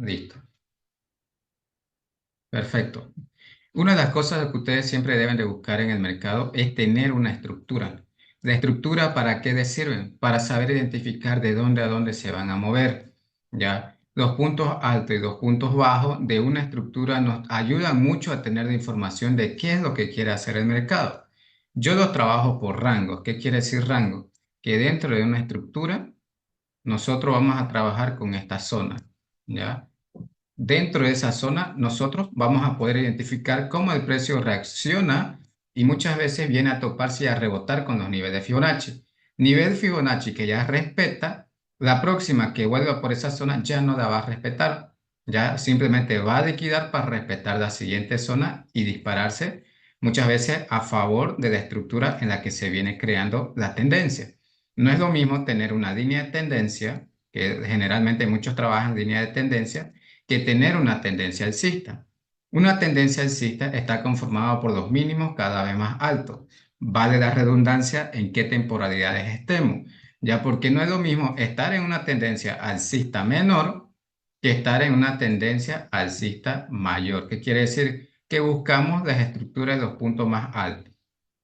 Listo. Perfecto. Una de las cosas que ustedes siempre deben de buscar en el mercado es tener una estructura. ¿La estructura para qué les sirve? Para saber identificar de dónde a dónde se van a mover. ¿Ya? Los puntos altos y los puntos bajos de una estructura nos ayudan mucho a tener la información de qué es lo que quiere hacer el mercado. Yo los trabajo por rangos. ¿Qué quiere decir rango? Que dentro de una estructura nosotros vamos a trabajar con esta zona. ¿Ya? Dentro de esa zona, nosotros vamos a poder identificar cómo el precio reacciona y muchas veces viene a toparse y a rebotar con los niveles de Fibonacci. Nivel Fibonacci que ya respeta, la próxima que vuelva por esa zona ya no la va a respetar. Ya simplemente va a liquidar para respetar la siguiente zona y dispararse muchas veces a favor de la estructura en la que se viene creando la tendencia. No es lo mismo tener una línea de tendencia, que generalmente muchos trabajan en línea de tendencia, que tener una tendencia alcista. Una tendencia alcista está conformada por los mínimos cada vez más altos. Vale la redundancia en qué temporalidades estemos, ya porque no es lo mismo estar en una tendencia alcista menor que estar en una tendencia alcista mayor. ¿Qué quiere decir? Que buscamos las estructuras de los puntos más altos.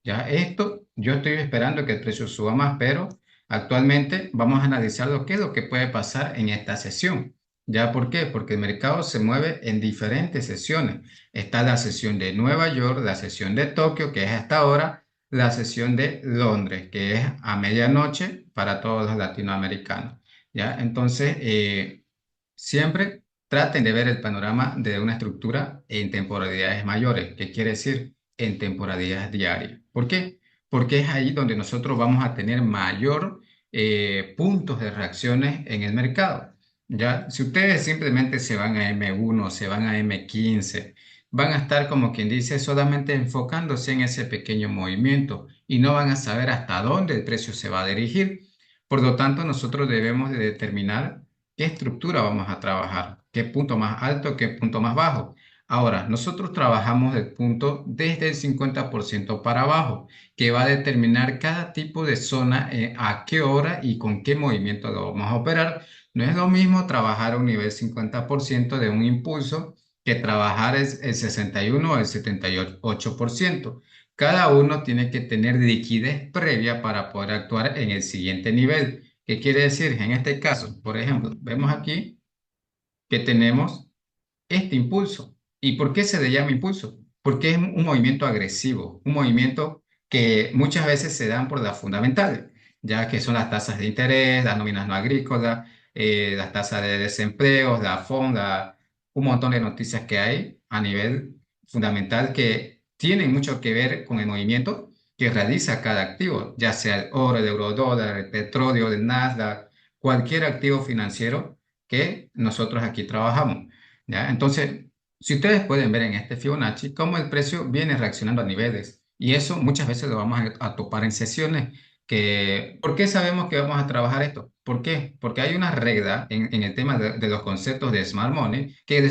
Ya esto, yo estoy esperando que el precio suba más, pero actualmente vamos a analizar lo que es lo que puede pasar en esta sesión. ¿Ya por qué? Porque el mercado se mueve en diferentes sesiones. Está la sesión de Nueva York, la sesión de Tokio, que es hasta ahora, la sesión de Londres, que es a medianoche para todos los latinoamericanos. ¿Ya? Entonces, siempre traten de ver el panorama de una estructura en temporalidades mayores. ¿Qué quiere decir? En temporalidades diarias. ¿Por qué? Porque es ahí donde nosotros vamos a tener mayor puntos de reacciones en el mercado. Ya, si ustedes simplemente se van a M1, se van a M15, van a estar como quien dice solamente enfocándose en ese pequeño movimiento y no van a saber hasta dónde el precio se va a dirigir. Por lo tanto, nosotros debemos de determinar qué estructura vamos a trabajar, qué punto más alto, qué punto más bajo. Ahora, nosotros trabajamos el punto desde el 50% para abajo, que va a determinar cada tipo de zona, a qué hora y con qué movimiento lo vamos a operar. No es lo mismo trabajar a un nivel 50% de un impulso que trabajar el 61 o el 78%. Cada uno tiene que tener liquidez previa para poder actuar en el siguiente nivel. ¿Qué quiere decir? En este caso, por ejemplo, vemos aquí que tenemos este impulso. ¿Y por qué se le llama impulso? Porque es un movimiento agresivo, un movimiento que muchas veces se dan por las fundamentales, ya que son las tasas de interés, las nóminas no agrícolas, las tasas de desempleo, la fonda, un montón de noticias que hay a nivel fundamental que tienen mucho que ver con el movimiento que realiza cada activo, ya sea el oro, el eurodólar, el petróleo, el Nasdaq, cualquier activo financiero que nosotros aquí trabajamos. ¿Ya? Entonces, si ustedes pueden ver en este Fibonacci cómo el precio viene reaccionando a niveles, y eso muchas veces lo vamos a topar en sesiones. ¿Por qué sabemos que vamos a trabajar esto? ¿Por qué? Porque hay una regla en el tema de los conceptos de Smart Money, que el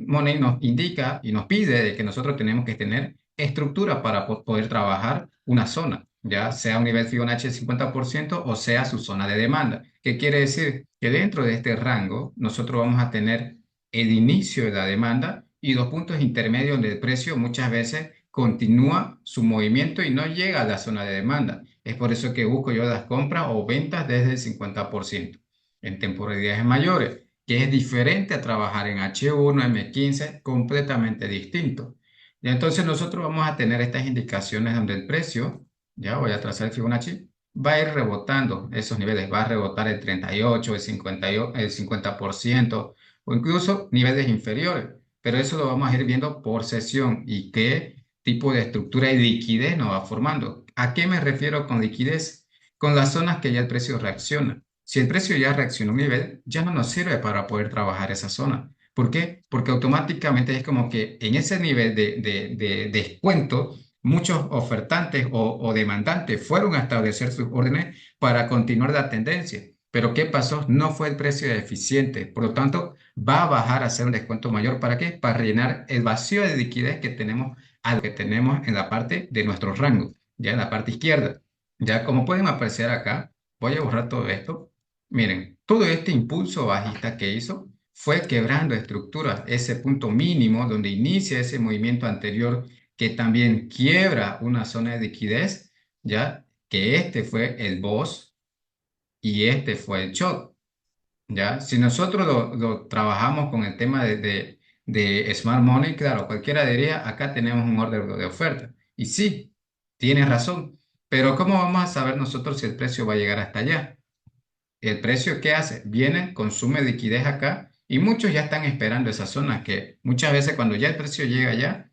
Money nos indica y nos pide de que nosotros tenemos que tener estructura para poder trabajar una zona, ya sea un nivel Fibonacci del 50% o sea su zona de demanda. ¿Qué quiere decir? Que dentro de este rango nosotros vamos a tener el inicio de la demanda y los puntos intermedios donde el precio muchas veces continúa su movimiento y no llega a la zona de demanda. Es por eso que busco yo las compras o ventas desde el 50% en temporalidades mayores, que es diferente a trabajar en H1, M15, completamente distinto. Y entonces nosotros vamos a tener estas indicaciones donde el precio, ya voy a trazar el Fibonacci, va a ir rebotando esos niveles, va a rebotar el 38, el 58, el 50% o incluso niveles inferiores, pero eso lo vamos a ir viendo por sesión y qué tipo de estructura y liquidez nos va formando. ¿A qué me refiero con liquidez? Con las zonas que ya el precio reacciona. Si el precio ya reacciona a un nivel, ya no nos sirve para poder trabajar esa zona. ¿Por qué? Porque automáticamente es como que en ese nivel de descuento, muchos ofertantes o demandantes fueron a establecer sus órdenes para continuar la tendencia. Pero ¿qué pasó? No fue el precio eficiente. Por lo tanto, va a bajar a hacer un descuento mayor. ¿Para qué? Para rellenar el vacío de liquidez que tenemos, algo que tenemos en la parte de nuestro rango, ya en la parte izquierda. Ya como pueden apreciar acá, voy a borrar todo esto. Miren, todo este impulso bajista que hizo fue quebrando estructuras, ese punto mínimo donde inicia ese movimiento anterior que también quiebra una zona de liquidez, ¿ya? Que este fue el boss y este fue el short. ¿Ya? Si nosotros lo trabajamos con el tema de Smart Money, claro, cualquiera diría, acá tenemos un orden de oferta. Y sí, tienes razón, pero ¿cómo vamos a saber nosotros si el precio va a llegar hasta allá? ¿El precio qué hace? Viene, consume liquidez acá y muchos ya están esperando esa zona que muchas veces cuando ya el precio llega allá,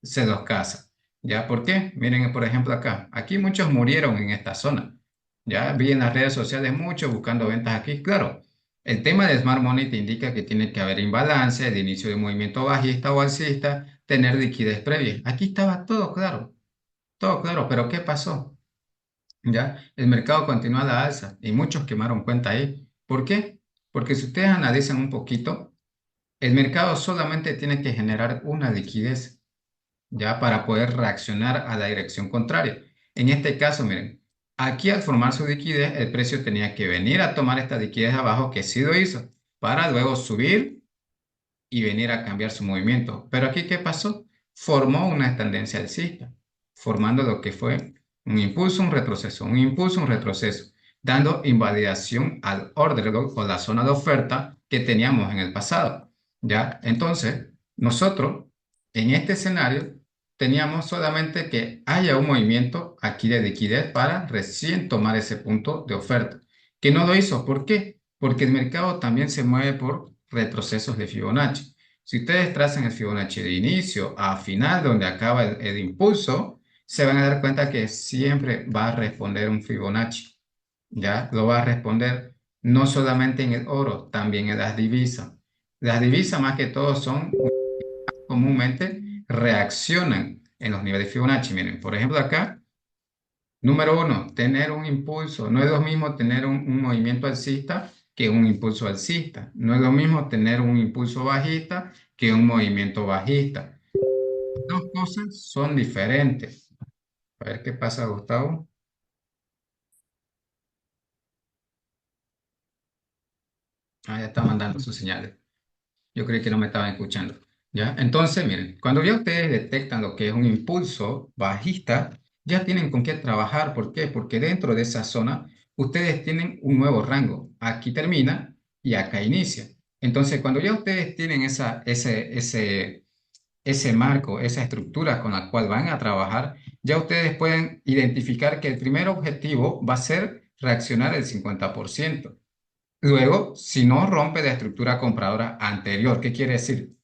se los caza. ¿Ya? ¿Por qué? Miren, por ejemplo, acá. Aquí muchos murieron en esta zona. Ya vi en las redes sociales muchos buscando ventas aquí. Claro, el tema de Smart Money te indica que tiene que haber imbalance, el inicio de un movimiento bajista o alcista, tener liquidez previa. Aquí estaba todo claro, pero ¿qué pasó? ¿Ya? El mercado continúa a la alza y muchos quemaron cuenta ahí. ¿Por qué? Porque si ustedes analizan un poquito, el mercado solamente tiene que generar una liquidez ya para poder reaccionar a la dirección contraria. En este caso, miren, aquí al formar su liquidez, el precio tenía que venir a tomar esta liquidez abajo, que sí lo hizo, para luego subir y venir a cambiar su movimiento. Pero aquí, ¿qué pasó? Formó una tendencia alcista, formando lo que fue un impulso, un retroceso, un impulso, un retroceso, dando invalidación al order block o la zona de oferta que teníamos en el pasado. ¿Ya? Entonces, nosotros en este escenario teníamos solamente que haya un movimiento aquí de liquidez para recién tomar ese punto de oferta, que no lo hizo. ¿Por qué? Porque el mercado también se mueve por retrocesos de Fibonacci. Si ustedes trazan el Fibonacci de inicio a final, donde acaba el impulso, se van a dar cuenta que siempre va a responder un Fibonacci. ¿Ya? Lo va a responder no solamente en el oro, también en las divisas. Las divisas más que todo son comúnmente reaccionan en los niveles de Fibonacci. Miren, por ejemplo acá, número uno, tener un impulso. No es lo mismo tener un movimiento alcista que un impulso alcista. No es lo mismo tener un impulso bajista que un movimiento bajista. Dos cosas son diferentes. A ver qué pasa, Gustavo. Ah, ya está mandando sus señales. Yo creí que no me estaban escuchando. ¿Ya? Entonces, miren, cuando ya ustedes detectan lo que es un impulso bajista, ya tienen con qué trabajar. ¿Por qué? Porque dentro de esa zona ustedes tienen un nuevo rango. Aquí termina y acá inicia. Entonces, cuando ya ustedes tienen ese marco, esa estructura con la cual van a trabajar, ya ustedes pueden identificar que el primer objetivo va a ser reaccionar el 50%. Luego, si no rompe la estructura compradora anterior, ¿qué quiere decir?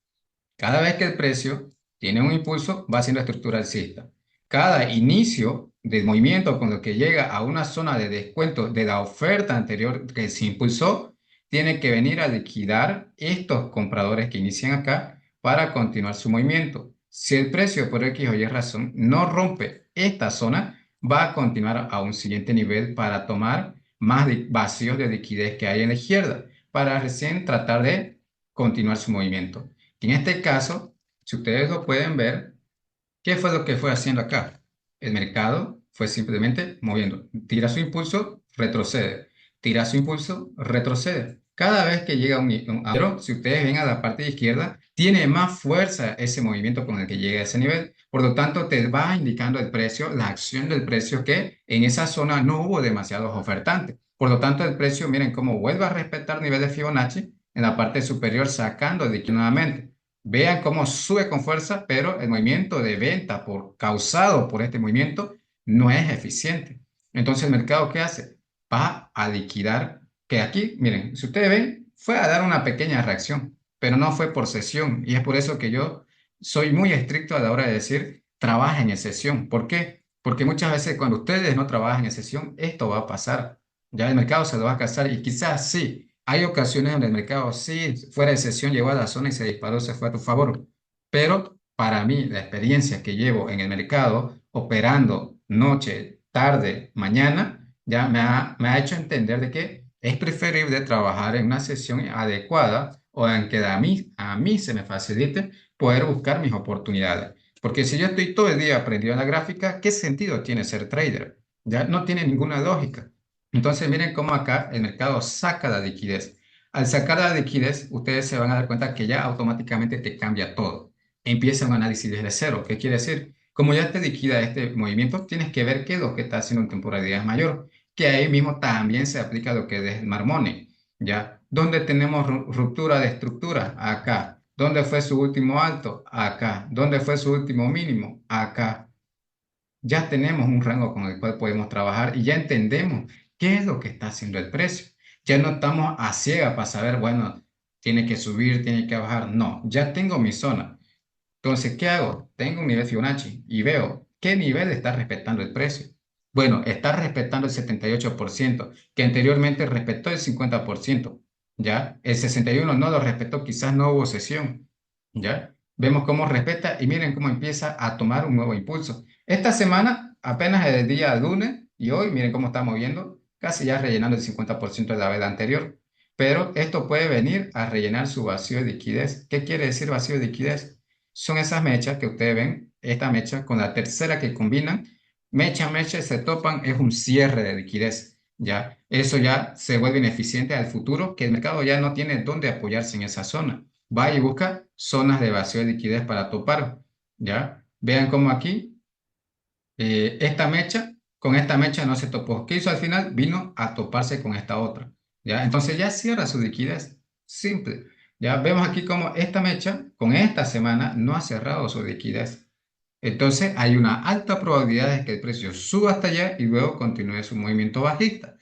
Cada vez que el precio tiene un impulso, va haciendo estructura alcista. Cada inicio del movimiento con lo que llega a una zona de descuento de la oferta anterior que se impulsó, tiene que venir a liquidar estos compradores que inician acá para continuar su movimiento. Si el precio por X o Y razón no rompe esta zona, va a continuar a un siguiente nivel para tomar más vacíos de liquidez que hay en la izquierda, para recién tratar de continuar su movimiento. En este caso, si ustedes lo pueden ver, ¿qué fue lo que fue haciendo acá? El mercado fue simplemente moviendo. Tira su impulso, retrocede. Tira su impulso, retrocede. Cada vez que llega pero si ustedes ven a la parte izquierda, tiene más fuerza ese movimiento con el que llega a ese nivel. Por lo tanto, te va indicando el precio, la acción del precio, que en esa zona no hubo demasiados ofertantes. Por lo tanto, el precio, miren cómo vuelve a respetar nivel de Fibonacci en la parte superior, sacando de aquí nuevamente. Vean cómo sube con fuerza, pero el movimiento de venta causado por este movimiento no es eficiente. Entonces, ¿el mercado qué hace? Va a liquidar, que aquí, miren, si ustedes ven, fue a dar una pequeña reacción, pero no fue por sesión. Y es por eso que yo soy muy estricto a la hora de decir, trabajen en sesión. ¿Por qué? Porque muchas veces cuando ustedes no trabajan en sesión, esto va a pasar. Ya el mercado se lo va a casar y quizás sí. Hay ocasiones donde el mercado sí, fuera de sesión, llegó a la zona y se disparó, se fue a tu favor. Pero para mí, la experiencia que llevo en el mercado, operando noche, tarde, mañana, ya me ha hecho entender de que es preferible trabajar en una sesión adecuada o en que a mí se me facilite poder buscar mis oportunidades. Porque si yo estoy todo el día aprendiendo la gráfica, ¿qué sentido tiene ser trader? Ya no tiene ninguna lógica. Entonces, miren cómo acá el mercado saca la liquidez. Al sacar la liquidez, ustedes se van a dar cuenta que ya automáticamente te cambia todo. Empieza un análisis desde cero. ¿Qué quiere decir? Como ya te liquida este movimiento, tienes que ver qué es lo que está haciendo en temporalidad mayor, que ahí mismo también se aplica lo que es el marmone, ¿ya? ¿Dónde tenemos ruptura de estructura? Acá. ¿Dónde fue su último alto? Acá. ¿Dónde fue su último mínimo? Acá. Ya tenemos un rango con el cual podemos trabajar y ya entendemos qué es lo que está haciendo el precio. Ya no estamos a ciega para saber, bueno, tiene que subir, tiene que bajar. No, ya tengo mi zona. Entonces, ¿qué hago? Tengo un nivel Fibonacci y veo qué nivel está respetando el precio. Bueno, está respetando el 78%, que anteriormente respetó el 50%, ¿ya? El 61% no lo respetó, quizás no hubo sesión, ¿ya? Vemos cómo respeta y miren cómo empieza a tomar un nuevo impulso. Esta semana, apenas el día lunes y hoy, miren cómo está moviendo, casi ya rellenando el 50% de la vela anterior. Pero esto puede venir a rellenar su vacío de liquidez. ¿Qué quiere decir vacío de liquidez? Son esas mechas que ustedes ven, esta mecha con la tercera que combinan, mecha, se topan, es un cierre de liquidez, ¿ya? Eso ya se vuelve ineficiente al futuro, que el mercado ya no tiene dónde apoyarse en esa zona. Va y busca zonas de vacío de liquidez para topar, ¿ya? Vean cómo aquí, con esta mecha no se topó. ¿Qué hizo al final? Vino a toparse con esta otra, ¿ya? Entonces ya cierra su liquidez, simple. Ya vemos aquí como esta mecha con esta semana no ha cerrado su liquidez. Entonces hay una alta probabilidad de que el precio suba hasta allá y luego continúe su movimiento bajista.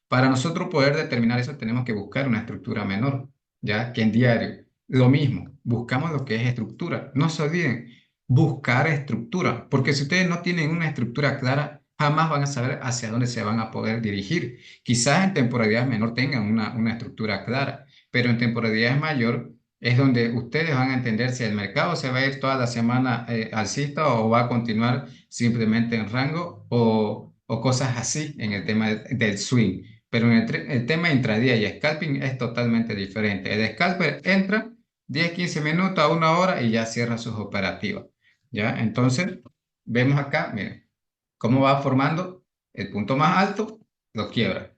Para nosotros poder determinar eso tenemos que buscar una estructura menor, ya que en diario lo mismo, buscamos lo que es estructura. No se olviden, buscar estructura, porque si ustedes no tienen una estructura clara, jamás van a saber hacia dónde se van a poder dirigir. Quizás en temporalidad menor tengan una estructura clara, pero en temporalidad mayor es donde ustedes van a entender si el mercado se va a ir toda la semana alcista o va a continuar simplemente en rango o cosas así en el tema del swing. Pero en el tema intradía y scalping es totalmente diferente. El scalper entra 10, 15 minutos a una hora y ya cierra sus operativas. ¿Ya? Entonces, vemos acá, miren, cómo va formando el punto más alto, lo quiebra.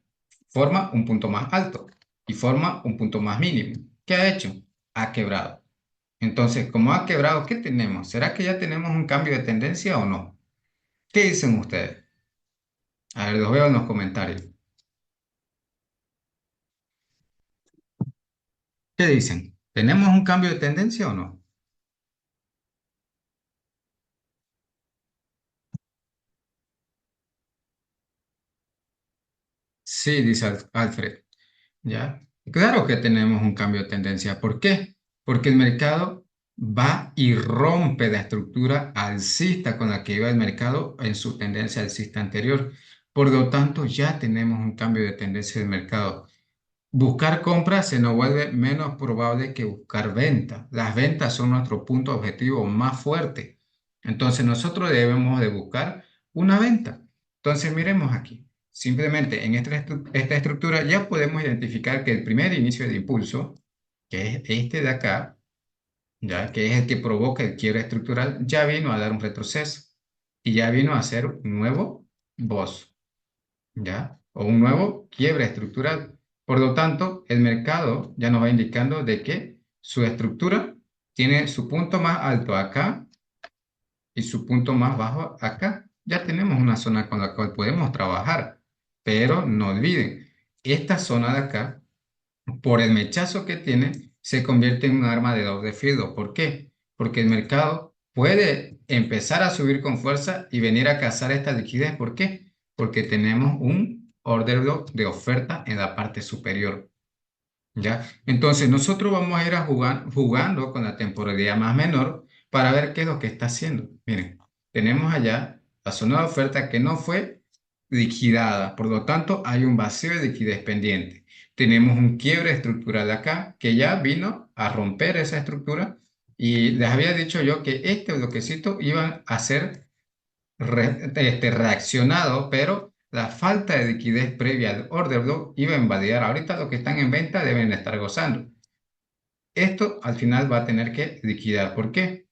Forma un punto más alto y forma un punto más mínimo. ¿Qué ha hecho? Ha quebrado. Entonces, como ha quebrado, ¿qué tenemos? ¿Será que ya tenemos un cambio de tendencia o no? ¿Qué dicen ustedes? A ver, los veo en los comentarios. ¿Qué dicen? ¿Tenemos un cambio de tendencia o no? Sí, dice Alfred. ¿Ya? Claro que tenemos un cambio de tendencia. ¿Por qué? Porque el mercado va y rompe la estructura alcista con la que iba el mercado en su tendencia alcista anterior. Por lo tanto, ya tenemos un cambio de tendencia del mercado. Buscar compra se nos vuelve menos probable que buscar venta. Las ventas son nuestro punto objetivo más fuerte. Entonces nosotros debemos de buscar una venta. Entonces miremos aquí. Simplemente en esta estructura ya podemos identificar que el primer inicio de impulso, que es este de acá, ya que es el que provoca el quiebre estructural, ya vino a dar un retroceso y ya vino a hacer un nuevo boss. ¿Ya? O un nuevo quiebre estructural. Por lo tanto, el mercado ya nos va indicando de que su estructura tiene su punto más alto acá y su punto más bajo acá. Ya tenemos una zona con la cual podemos trabajar, pero no olviden, esta zona de acá, por el mechazo que tiene, se convierte en un arma de doble filo. ¿Por qué? Porque el mercado puede empezar a subir con fuerza y venir a cazar esta liquidez. ¿Por qué? Porque tenemos un order block de oferta en la parte superior. ¿Ya? Entonces nosotros vamos a ir jugando con la temporalidad más menor para ver qué es lo que está haciendo. Miren, tenemos allá la zona de oferta que no fue liquidada, por lo tanto hay un vacío de liquidez pendiente. Tenemos un quiebre estructural acá que ya vino a romper esa estructura y les había dicho yo que este bloquecito iba a ser reaccionado, pero la falta de liquidez previa al order block iba a invalidar. Ahorita los que están en venta deben estar gozando. Esto al final va a tener que liquidar. ¿Por qué?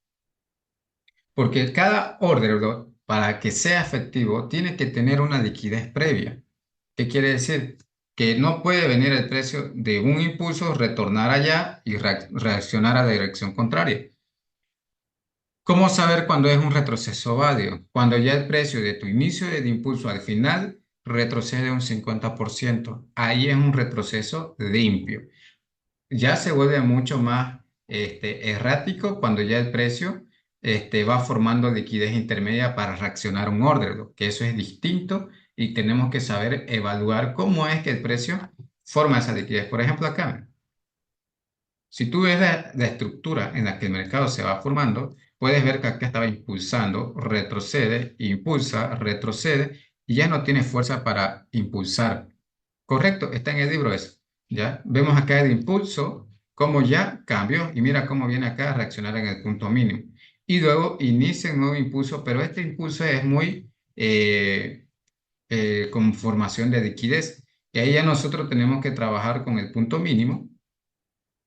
Porque cada order block, para que sea efectivo, tiene que tener una liquidez previa. ¿Qué quiere decir? que no puede venir el precio de un impulso, retornar allá y reaccionar a la dirección contraria. ¿Cómo saber cuándo es un retroceso válido? Cuando ya el precio de tu inicio del impulso al final retrocede un 50%. Ahí es un retroceso limpio. Ya se vuelve mucho más errático cuando ya el precio va formando liquidez intermedia para reaccionar a un order, que eso es distinto y tenemos que saber evaluar cómo es que el precio forma esa liquidez. Por ejemplo, acá. Si tú ves la estructura en la que el mercado se va formando, puedes ver que acá estaba impulsando, retrocede, impulsa, retrocede y ya no tiene fuerza para impulsar. Correcto, está en el libro eso. ¿Ya? Vemos acá el impulso, como ya cambió y mira cómo viene acá a reaccionar en el punto mínimo. Y luego inicia un nuevo impulso, pero este impulso es muy con formación de liquidez. Y ahí ya nosotros tenemos que trabajar con el punto mínimo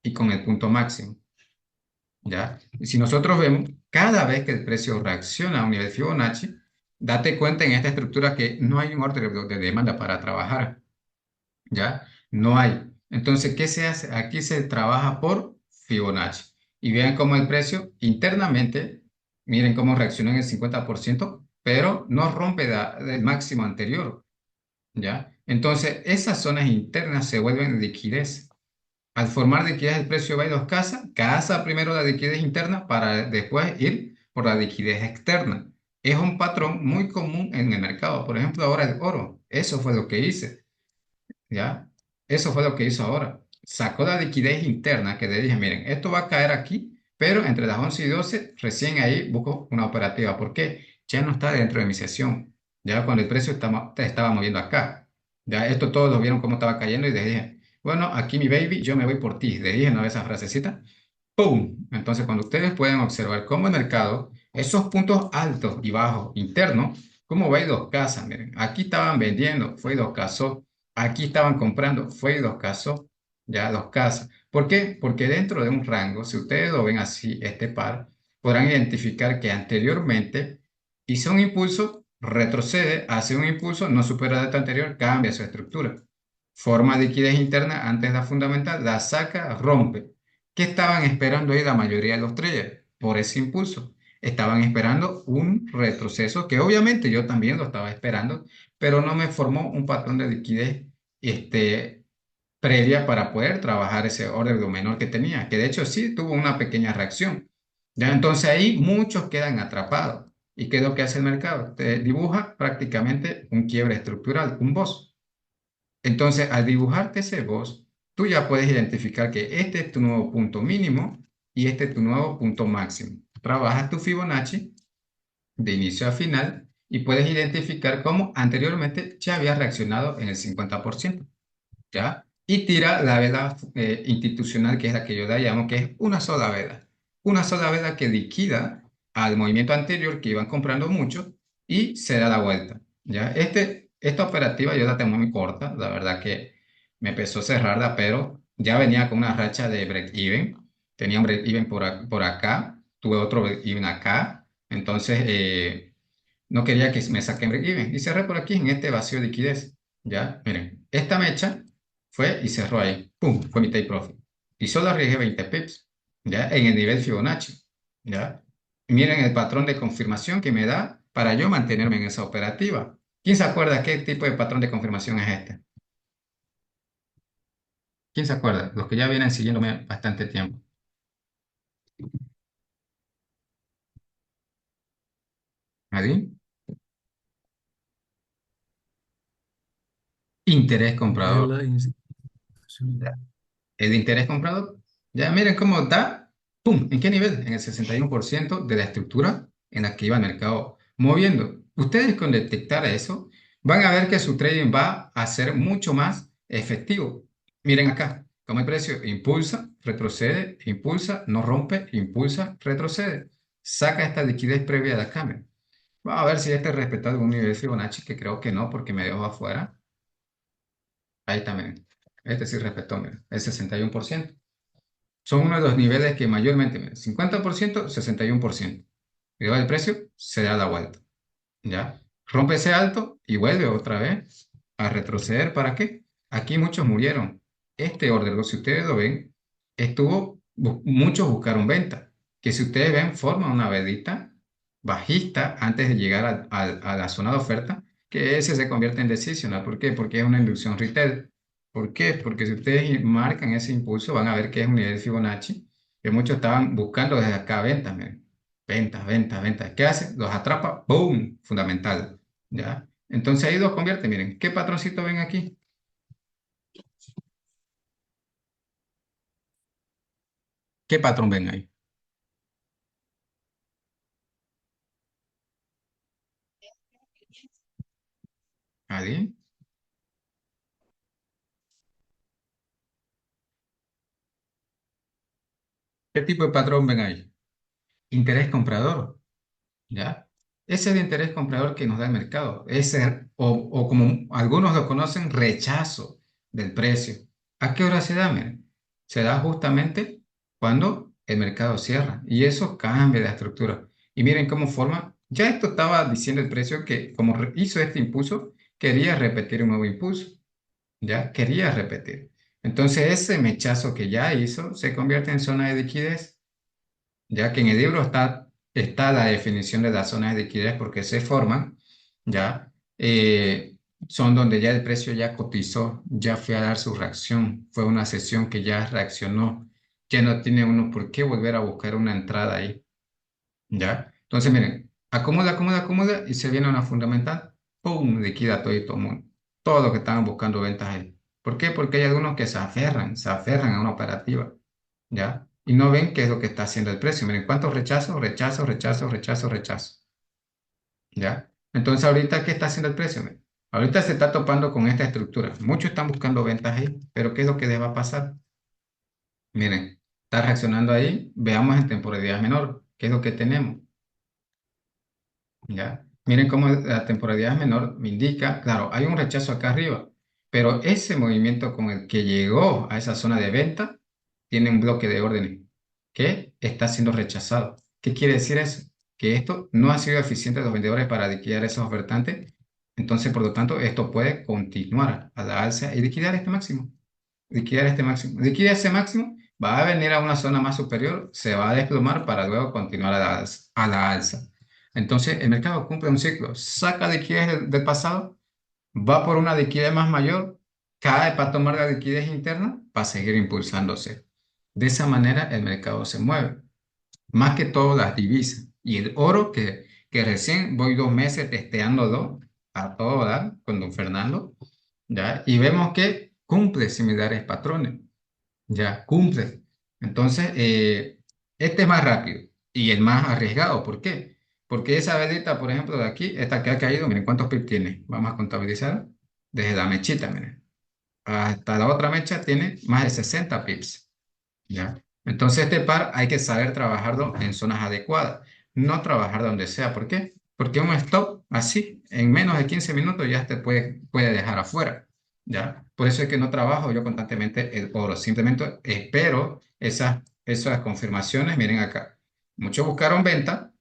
y con el punto máximo. ¿Ya? Y si nosotros vemos, cada vez que el precio reacciona a un nivel Fibonacci, date cuenta en esta estructura que no hay un orden de demanda para trabajar, ¿ya? No hay. Entonces, ¿qué se hace? Aquí se trabaja por Fibonacci. Y vean cómo el precio internamente, miren cómo reacciona en el 50%, pero no rompe el máximo anterior, ¿ya? Entonces, esas zonas internas se vuelven liquidez. Al formar liquidez, el precio va y los caza primero la liquidez interna para después ir por la liquidez externa. Es un patrón muy común en el mercado. Por ejemplo, ahora el oro. Eso fue lo que hice, ¿ya? Eso fue lo que hizo ahora. Sacó la liquidez interna que le dije, miren, esto va a caer aquí, pero entre las 11 y 12, recién ahí busco una operativa. ¿Por qué? Ya no está dentro de mi sesión. Ya cuando el precio estaba moviendo acá. Ya esto todos lo vieron cómo estaba cayendo y les dije, bueno, aquí mi baby, yo me voy por ti. Le dije, ¿no? Esa frasecita. ¡Pum! Entonces, cuando ustedes pueden observar cómo el mercado, esos puntos altos y bajos internos, cómo va y los cazan. Miren, aquí estaban vendiendo, fue y los cazó. Aquí estaban comprando, fue y los cazó. Ya los caza. ¿Por qué? Porque dentro de un rango, si ustedes lo ven así, este par, podrán identificar que anteriormente hizo un impulso, retrocede, hace un impulso, no supera la data anterior, cambia su estructura. Forma liquidez interna antes de la fundamental, la saca, rompe. ¿Qué estaban esperando ahí la mayoría de los traders? Por ese impulso. Estaban esperando un retroceso que obviamente yo también lo estaba esperando, pero no me formó un patrón de liquidez previa para poder trabajar ese orden menor que tenía, que de hecho sí tuvo una pequeña reacción. Ya entonces ahí muchos quedan atrapados. ¿Y qué es lo que hace el mercado? Te dibuja prácticamente un quiebre estructural, un boss. Entonces, al dibujarte ese boss, tú ya puedes identificar que este es tu nuevo punto mínimo y este es tu nuevo punto máximo. Trabajas tu Fibonacci de inicio a final y puedes identificar cómo anteriormente ya había reaccionado en el 50%, ¿ya? Y tira la vela institucional, que es la que yo la llamo, que es una sola vela. Una sola vela que liquida al movimiento anterior que iban comprando mucho y se da la vuelta, ¿ya? Esta operativa yo la tengo muy corta, la verdad que me empezó cerrarla, pero ya venía con una racha de break-even. Tenía un break-even por acá, tuve otro break-even acá, entonces no quería que me saquen break-even y cerré por aquí en este vacío de liquidez. Ya, miren, esta mecha fue y cerró ahí. ¡Pum! Fue mi take profit. Y solo arriesgué 20 pips, ¿ya? En el nivel Fibonacci, ¿ya? Miren el patrón de confirmación que me da para yo mantenerme en esa operativa. ¿Quién se acuerda qué tipo de patrón de confirmación es este? ¿Quién se acuerda? Los que ya vienen siguiéndome bastante tiempo. ¿Nadie? Interés De comprador. la institución. El interés comprador. Ya miren cómo está. ¡Pum! ¿En qué nivel? En el 61% de la estructura en la que iba el mercado moviendo. Ustedes con detectar eso van a ver que su trading va a ser mucho más efectivo. Miren acá, como el precio impulsa, retrocede, impulsa, no rompe, impulsa, retrocede. Saca esta liquidez previa de la cámara. Vamos a ver si este respeta algún nivel Fibonacci, que creo que no, porque me dejó afuera. Ahí también. Este sí respetó, mira, el 61%. Son uno de los niveles que mayormente, mira, 50%, 61%. Y luego el precio se da la vuelta, ¿ya? Rompe ese alto y vuelve otra vez a retroceder. ¿Para qué? Aquí muchos murieron. Este order, si ustedes lo ven, muchos buscaron venta, que si ustedes ven, forma una vedita bajista antes de llegar a la zona de oferta, que ese se convierte en decisional. ¿Por qué? Porque es una inducción retail. ¿Por qué? Porque si ustedes marcan ese impulso, van a ver que es un nivel Fibonacci, que muchos estaban buscando desde acá ventas, miren. Ventas, ventas, ventas. ¿Qué hace? Los atrapa, ¡boom! Fundamental. ¿Ya? Entonces ahí los convierte, miren. ¿Qué patroncito ven aquí? ¿Qué patrón ven ahí? ¿Alguien? ¿Qué tipo de patrón ven ahí? Interés comprador, ¿ya? Ese es el interés comprador que nos da el mercado. O como algunos lo conocen, rechazo del precio. ¿A qué hora se da? Miren, se da justamente cuando el mercado cierra y eso cambia la estructura. Y miren cómo forma. Ya esto estaba diciendo el precio que como hizo este impulso, quería repetir un nuevo impulso. Ya quería repetir. Entonces ese mechazo que ya hizo se convierte en zona de liquidez, ya que en el libro está la definición de las zonas de liquidez porque se forman, ya, son donde ya el precio ya cotizó, ya fue a dar su reacción, fue una sesión que ya reaccionó, ya no tiene uno por qué volver a buscar una entrada ahí. ¿Ya? Entonces, miren, acumula, acumula, acumula y se viene una fundamental, ¡pum! Liquida todo y todo mundo. Todo lo que estaban buscando ventas ahí. ¿Por qué? Porque hay algunos que se aferran a una operativa, ¿ya? Y no ven qué es lo que está haciendo el precio. Miren, ¿cuántos rechazos? Rechazo, rechazo, rechazo, rechazo, ¿ya? Entonces, ahorita, ¿qué está haciendo el precio? Miren, ahorita se está topando con esta estructura. Muchos están buscando ventas ahí, pero ¿qué es lo que les va a pasar? Miren, está reaccionando ahí. Veamos en temporalidad menor. ¿Qué es lo que tenemos? ¿Ya? Miren cómo la temporalidad es menor, me indica, claro, hay un rechazo acá arriba, pero ese movimiento con el que llegó a esa zona de venta tiene un bloque de órdenes que está siendo rechazado. ¿Qué quiere decir eso? Que esto no ha sido eficiente de los vendedores para liquidar esos ofertantes, entonces por lo tanto esto puede continuar a la alza y liquidar este máximo, liquidar este máximo. Liquida ese máximo, va a venir a una zona más superior, se va a desplomar para luego continuar a la alza. A la alza. Entonces, el mercado cumple un ciclo, saca liquidez del pasado, va por una liquidez más mayor, cae para tomar la liquidez interna para seguir impulsándose. De esa manera, el mercado se mueve. Más que todo las divisas y el oro que recién voy 2 meses testeándolo a todo dar con don Fernando, ¿ya? Y vemos que cumple similares patrones. Ya, cumple. Entonces, este es más rápido y el más arriesgado. ¿Por qué? Porque esa velita, por ejemplo, de aquí, esta que ha caído, miren cuántos pips tiene. Vamos a contabilizar. Desde la mechita, miren. Hasta la otra mecha tiene más de 60 pips. ¿Ya? Entonces, este par hay que saber trabajarlo en zonas adecuadas. No trabajar donde sea. ¿Por qué? Porque un stop así, en menos de 15 minutos ya te puede dejar afuera. ¿Ya? Por eso es que no trabajo yo constantemente el oro, simplemente espero esas confirmaciones. Miren acá, muchos buscaron venta,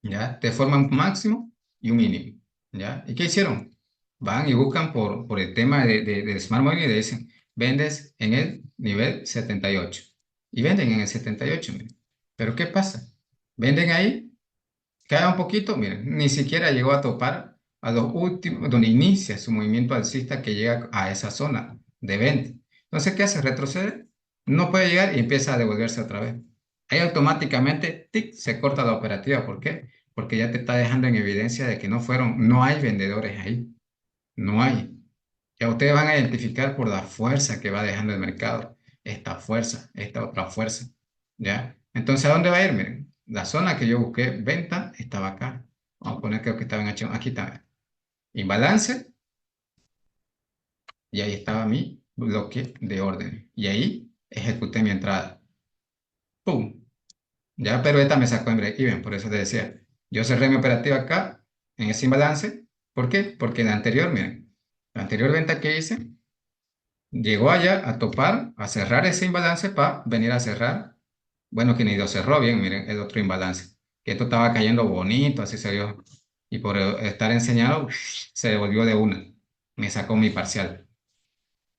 ¿ya? Te forman un máximo y un mínimo, ¿ya? ¿Y qué hicieron? Van y buscan por el tema del Smart Money y le dicen, vendes en el nivel 78 y venden en el 78, miren. Pero ¿qué pasa? Venden ahí, cae un poquito, miren, ni siquiera llegó a topar a los últimos, donde inicia su movimiento alcista que llega a esa zona de venta. Entonces, ¿qué hace? Retrocede, no puede llegar y empieza a devolverse otra vez. Ahí automáticamente, tic, se corta la operativa. ¿Por qué? Porque ya te está dejando en evidencia de que no hay vendedores ahí, no hay. Ya ustedes van a identificar por la fuerza que va dejando el mercado, esta fuerza, esta otra fuerza, ¿ya? Entonces, ¿a dónde va a ir? Miren, la zona que yo busqué, venta, estaba acá. Vamos a poner creo que estaba en H1, aquí está. Imbalance, y ahí estaba mi bloque de orden. Y ahí ejecuté mi entrada. ¡Pum! Ya, pero esta me sacó en break-even, por eso te decía. Yo cerré mi operativa acá, en ese imbalance. ¿Por qué? Porque la anterior, miren, la anterior venta que hice, llegó allá a topar, a cerrar ese imbalance para venir a cerrar. Bueno, que ni lo cerró bien, miren, el otro imbalance. Que esto estaba cayendo bonito, así se vio. Y por estar enseñado, se devolvió de una. Me sacó mi parcial.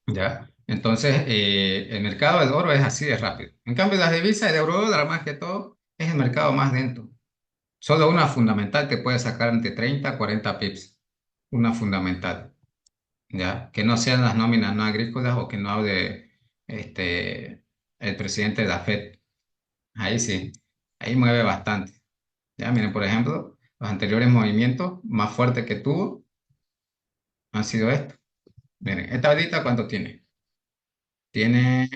¿ya? Entonces, el mercado del oro es así de rápido. En cambio, las divisas de eurodólar, más que todo, es el mercado más lento. Solo una fundamental te puede sacar entre 30 a 40 pips. Una fundamental, ¿ya? Que no sean las nóminas no agrícolas o que no hable este, el presidente de la Fed. Ahí sí, ahí mueve bastante. Ya, miren, por ejemplo, los anteriores movimientos más fuertes que tuvo han sido estos. Miren, esta ahorita, ¿cuánto tiene? Tiene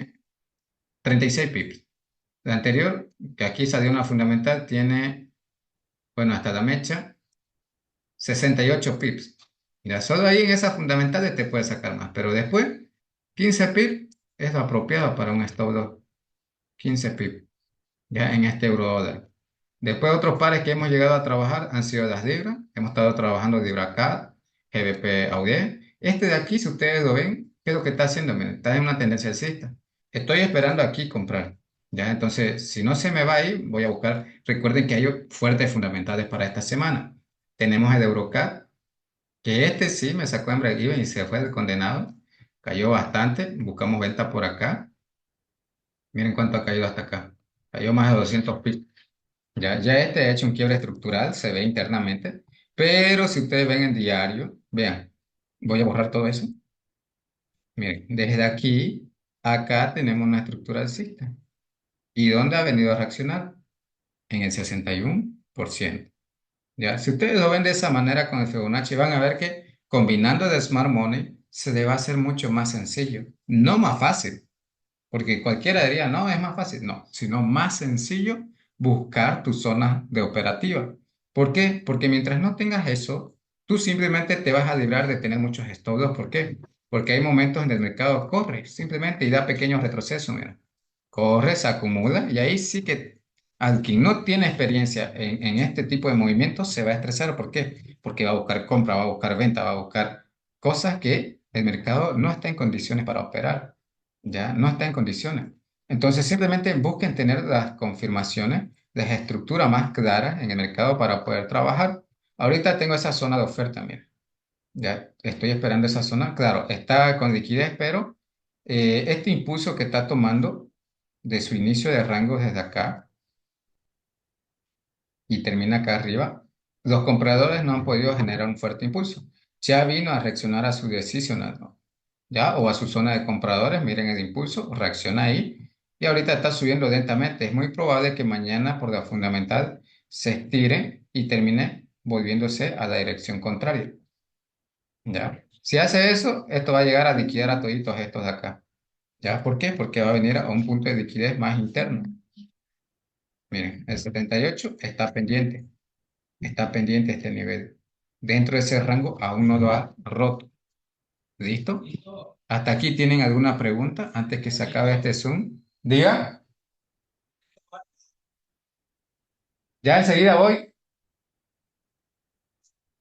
36 pips. La anterior, que aquí salió una fundamental, tiene, bueno, hasta la mecha, 68 pips. Mira, solo ahí en esas fundamentales te puedes sacar más, pero después, 15 pips es lo apropiado para un stop loss. 15 pips, ya en este euro dólar. Después, otros pares que hemos llegado a trabajar han sido las libras. Hemos estado trabajando libra CAD, GBP AUD. Este de aquí, si ustedes lo ven, ¿qué es lo que está haciendo? Miren, está en una tendencia alcista. Estoy esperando aquí comprar. Ya, entonces, si no se me va a ir, voy a buscar. Recuerden que hay fuertes fundamentales para esta semana. Tenemos el EuroCAD, que este sí me sacó en break-even y se fue el condenado. Cayó bastante. Buscamos venta por acá. Miren cuánto ha caído hasta acá. Cayó más de 200 pips. Ya este ha hecho un quiebre estructural, se ve internamente. Pero si ustedes ven en diario, vean, voy a borrar todo eso. Miren, desde aquí, acá tenemos una estructura alcista. ¿Y dónde ha venido a reaccionar? En el 61%. Ya, si ustedes lo ven de esa manera con el Fibonacci, van a ver que combinando el Smart Money se le va a hacer mucho más sencillo, no más fácil. Porque cualquiera diría, no, es más fácil. No, sino más sencillo buscar tu zona de operativa. ¿Por qué? Porque mientras no tengas eso, tú simplemente te vas a librar de tener muchos stop loss. ¿Por qué? Porque hay momentos en el mercado corre simplemente y da pequeños retrocesos, mira. Corre, se acumula y ahí sí que al quien no tiene experiencia en este tipo de movimientos se va a estresar. ¿Por qué? Porque va a buscar compra, va a buscar venta, va a buscar cosas que el mercado no está en condiciones para operar, ya no está en condiciones. Entonces, simplemente busquen tener las confirmaciones, las estructuras más claras en el mercado para poder trabajar. Ahorita tengo esa zona de oferta, mira, ya estoy esperando esa zona. Claro, está con liquidez, pero este impulso que está tomando de su inicio de rango desde acá y termina acá arriba, los compradores no han podido generar un fuerte impulso. Ya vino a reaccionar a su decisional, ¿no? ¿Ya? O a su zona de compradores, miren el impulso, reacciona ahí y ahorita está subiendo lentamente. Es muy probable que mañana por la fundamental se estire y termine volviéndose a la dirección contraria. ¿Ya? Si hace eso, esto va a llegar a liquidar a toditos estos de acá. ¿Ya? ¿Por qué? Porque va a venir a un punto de liquidez más interno. Miren, el 78 está pendiente este nivel. Dentro de ese rango aún no lo ha roto. ¿Listo? ¿Hasta aquí tienen alguna pregunta antes que se acabe este Zoom? Diga, ya enseguida voy.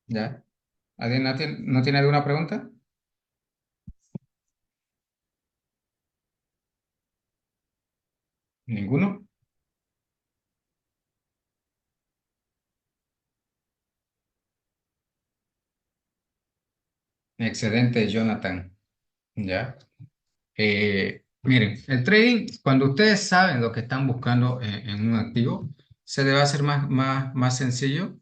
Ya. ¿Alguien no tiene alguna pregunta? ¿Ninguno? Excelente, Jonathan. Ya. Miren, el trading, cuando ustedes saben lo que están buscando en un activo, se les va a hacer más sencillo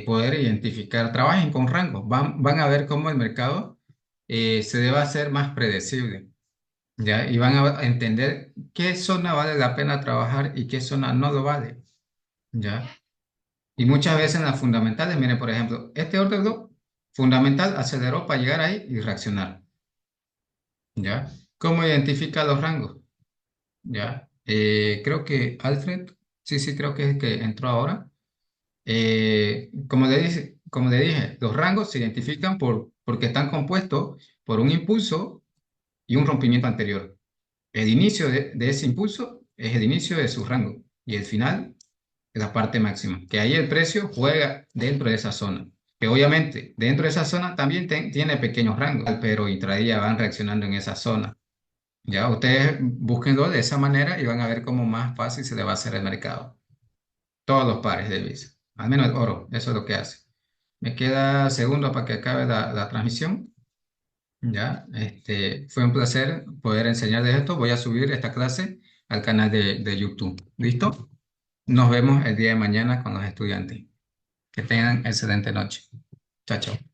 poder identificar. Trabajen con rangos, van a ver cómo el mercado se le va a hacer más predecible, ¿ya? Y van a entender qué zona vale la pena trabajar y qué zona no lo vale, ¿ya? Y muchas veces en las fundamentales, miren, por ejemplo, este order block fundamental aceleró para llegar ahí y reaccionar, ¿ya? ¿Cómo identifica los rangos? Ya, creo que Alfred, sí, sí, creo que es el que entró ahora. Como le dije, los rangos se identifican porque están compuestos por un impulso y un rompimiento anterior. El inicio de ese impulso es el inicio de su rango y el final es la parte máxima, que ahí el precio juega dentro de esa zona. Que obviamente dentro de esa zona también tiene pequeños rangos, pero intradía van reaccionando en esa zona. Ya, ustedes búsquenlo de esa manera y van a ver cómo más fácil se le va a hacer el mercado. Todos los pares de divisas, al menos el oro, eso es lo que hace. Me queda segundo para que acabe la transmisión. Ya, fue un placer poder enseñar de esto. Voy a subir esta clase al canal de YouTube. ¿Listo? Nos vemos el día de mañana con los estudiantes. Que tengan excelente noche. Chao, chao.